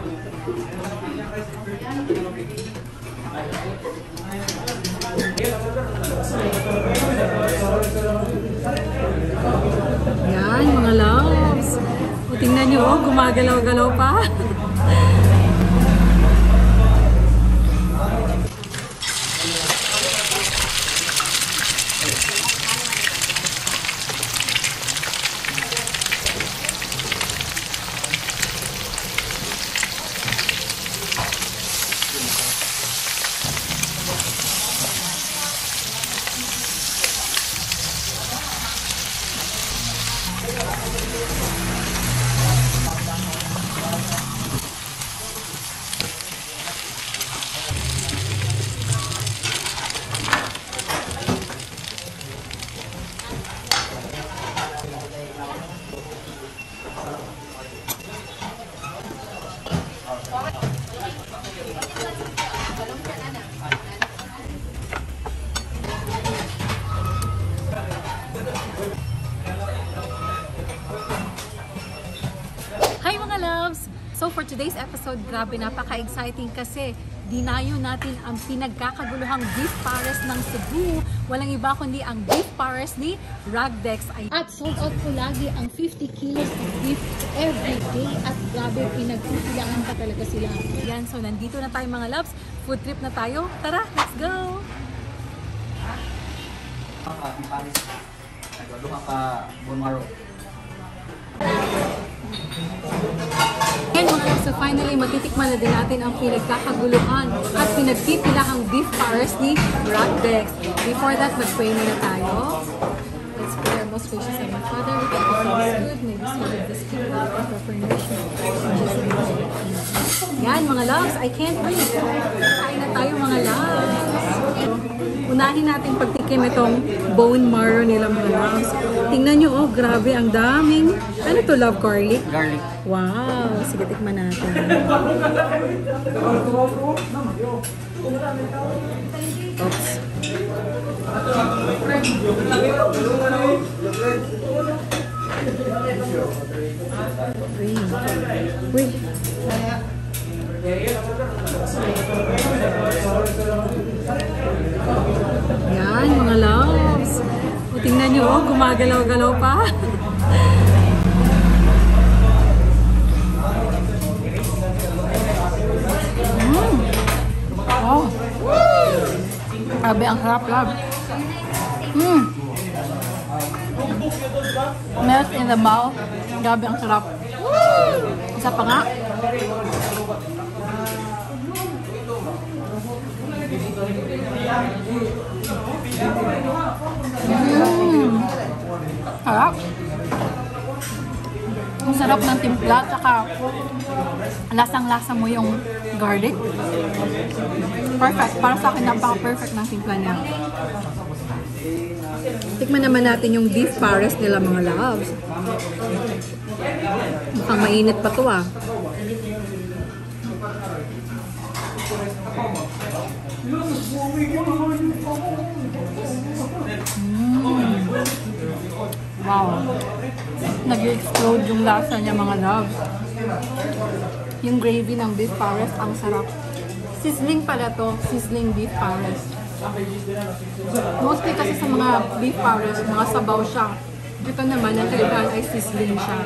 Yan, mga loves. O, tingnan nyo, oh, gumagalaw-galaw pa. Hi mga loves! So for today's episode, grabe, napaka-exciting kasi dinayo natin ang pinagkakaguluhang beef pares ng Cebu. Walang iba kundi ang beef pares ni Ragdex. At sold out po lagi ang 50 kilos of beef every day. At grabe, pinagpipilangan pa talaga sila. Yan, so nandito na tayo mga loves. Food trip na tayo. Tara, let's go! Beef pares. Nagwaluha ka bone marrow. Ngayon mga loves, so finally matitikman na din natin ang pinagkakaguluhan at pinagpipilahang beef pares ni Ragdex. Before that, mag-pray muna tayo. Let's pray. Our most gracious Heavenly Father, we thank you for this food. May this food of this food and proper nourishment. Yan mga loves, I can't wait. Kain na tayo mga loves. Unahin natin pagtikim itong bone marrow nila mga loves. Tingnan nyo, oh, grabe, ang daming. Ano to, love? Garlic? Garlic. Wow! Sige, tikman natin. Oops. Uy. Yan, mga loves. O, tingnan nyo, oh, gumagalaw-galaw pa. Oh. Grabe, ang harap, love. Melt in the mouth. Grabe, ang sarap. Isa pa nga. Harap. Ang sarap ng timpla, saka lasang-lasa mo yung garlic. Perfect. Para sa akin, napaka-perfect ng timpla niya. Tikman naman natin yung beef pares nila mga loves. Mukhang mainit pa to ah. Wow. Nag-explode yung lasa niya mga loves. Yung gravy ng beef pares, ang sarap. Sizzling pala to, sizzling beef pares. Mostly kasi sa mga beef pares, mga sabaw siya. Ito naman, ang kailangan ay sizzling siya.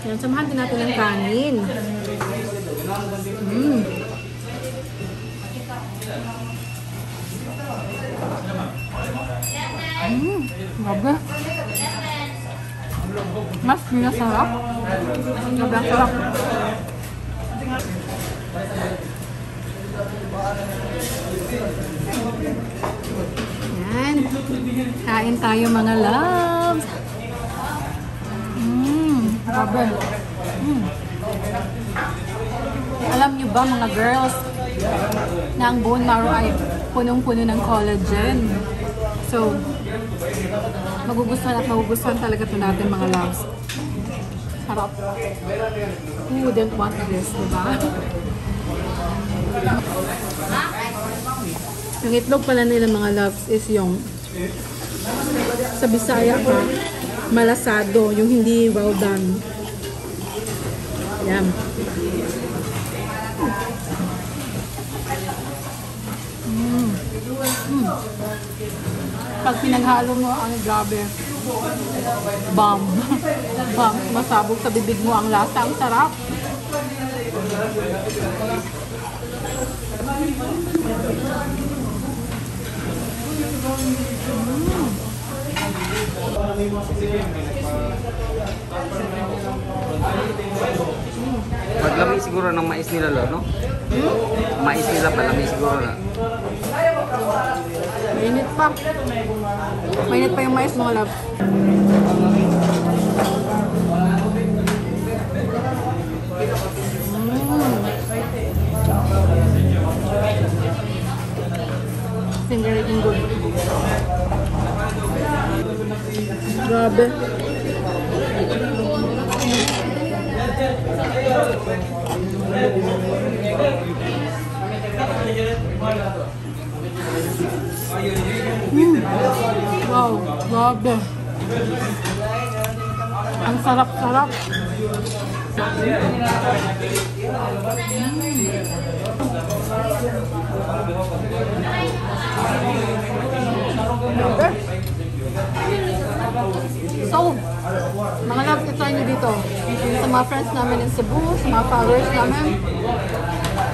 Yan, samahan din natin ng kanin. Grabe. Mas pinasarap. Grabe ang sarap. Yan. Kain tayo mga loves. Grabe. Alam nyo ba mga girls na ang bone marrow ay punong-puno ng collagen. So, magugustuhan at magugustuhan talaga ito natin mga loves. Sarap. Who wouldn't want this, diba? Yung itlog pala nila mga loves is yung sa Bisaya pa, malasado, yung hindi well done. Yan. Pag pinaghalo mo, ang grabe. Bomb. Bomb. Masabog sa bibig mo ang lasa. Ang sarap. Maglami siguro ng mais nila, no? Mais nila palami siguro na. Mainit pa. Mainit pa yung mais, mga love. Very good. Grabe. Wow, grabe. Ang sarap-sarap. So, mga love, try nyo dito. Sa mga friends namin in Cebu, sa mga followers namin.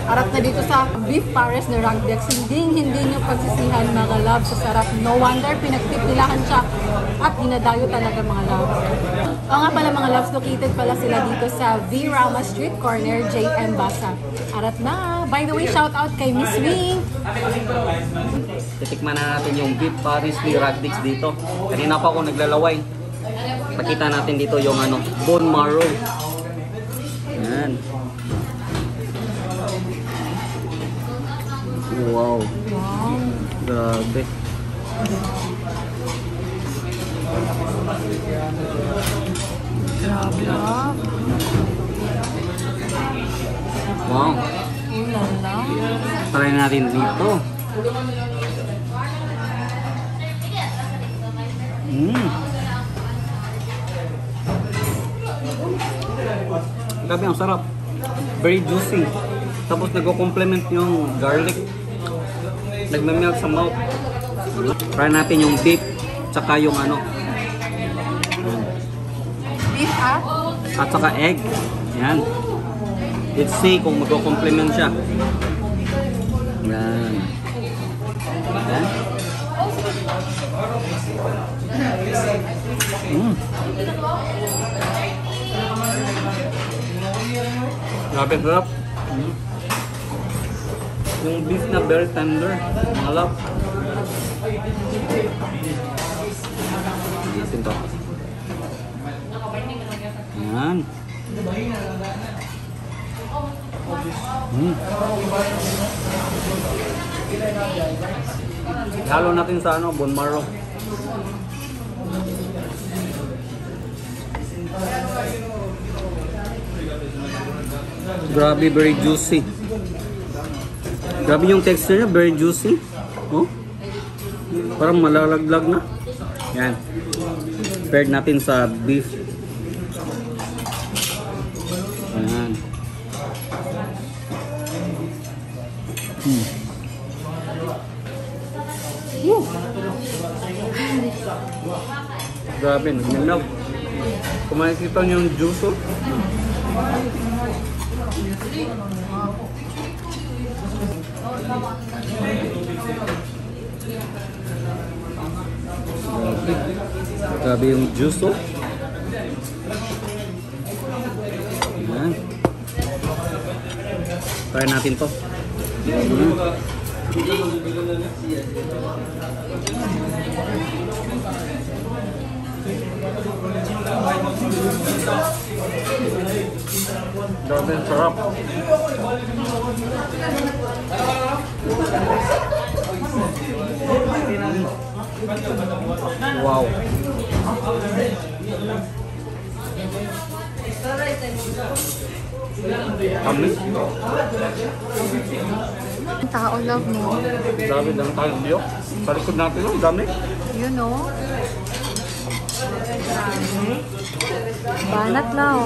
Harap na dito sa Beef Pares na Ragdex. Hindi nyo pagsisihan, mga love, sa sarap. No wonder, pinagtitilahan siya at dinadayo talaga, mga love. O nga pala, mga loves, located pala sila dito sa V. Rama Street Corner, JM Basa. Harap na. By the way, shout out kay Miss Wing. Titikman na natin yung beef pares ni Ragdex dito. Kanina pa ako naglalaway. Pakita natin dito yung bone marrow. Yan. Wow. Grabe. Grabe. Wow. Ulala. Try natin dito. Grabe, ang sarap. Very juicy. Tapos nagko-complement yung garlic. Nagme-melt sa mouth. Try natin yung beef tsaka yung Beef at? at saka egg. Yan. Let's see kung magko-complement siya. Yan. Yan. Grabe, sarap. Yung beef na very tender. Mga love. Isin to. Yan. Halo natin sa bone marrow. Grabe, very juicy. Grabe yung texture niya, very juicy. Oh? Parang malalaglag na. Yan. Paired natin sa beef. Yan. Grabe, nag-melt. Kung makikita niyo yung juice, oh. Grabe yung juice, oh. Yan. Try natin to. Grabe, sarap. Wow. Amis. Tao, love mo. Grabe lang tayo diyo. Sa likod natin, oh, dami. You know? Banat lang.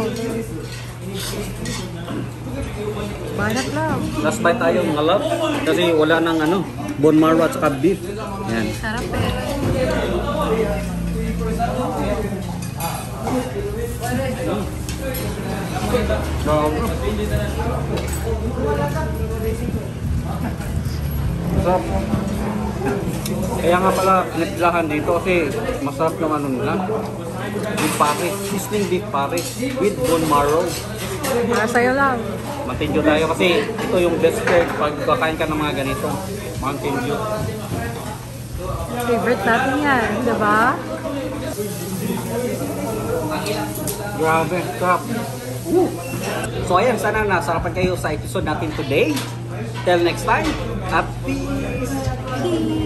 Banat lang. Last bite tayo mga love. Kasi wala nang ano, bone marrow at saka beef. Yan. Sarap eh. Sarap. Kaya nga pala nitlahan dito kasi masarap yung ano nila. Beef pares, seasoning beef pares with bone marrow. Para sa'yo lang. Mountain Dew tayo kasi ito yung best perk pag kakain ka ng mga ganito. Mountain Dew. Favorite natin yan, di ba? Grabe, sarap. Woo! So ayan, sana nasarapan kayo sa episode natin today. Till next time, at peace!